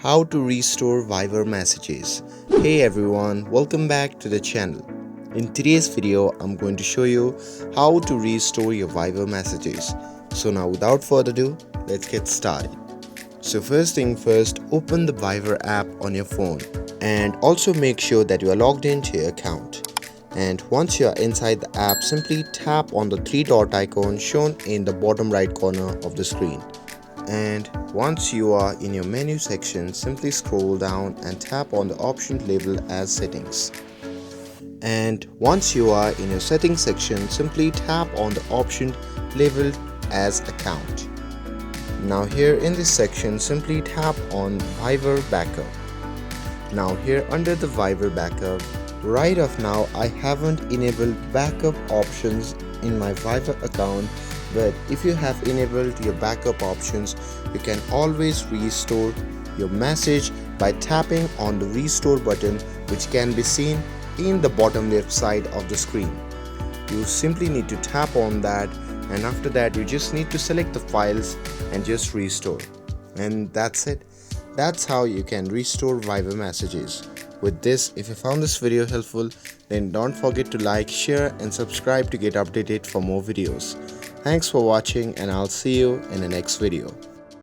How to restore Viber messages. Hey everyone, welcome back to the channel. In today's video, I'm going to show you how to restore your Viber messages. So now without further ado, let's get started. So first thing first, open the Viber app on your phone and also make sure that you are logged into your account. And once you are inside the app, simply tap on the three dot icon shown in the bottom right corner of the screen. And once you are in your menu section, simply scroll down and tap on the option labeled as settings. And once you are in your settings section, simply tap on the option labeled as account. Now here in this section, simply tap on Viber backup. Now here under the Viber backup, right of now I haven't enabled backup options in my Viber account, but if you have enabled your backup options, you can always restore your message by tapping on the restore button, which can be seen in the bottom left side of the screen. You simply need to tap on that, and after that you just need to select the files and just restore, and that's it. That's how you can restore Viber messages. With this, if you found this video helpful, then don't forget to like, share and subscribe to get updated for more videos. Thanks for watching, and I'll see you in the next video.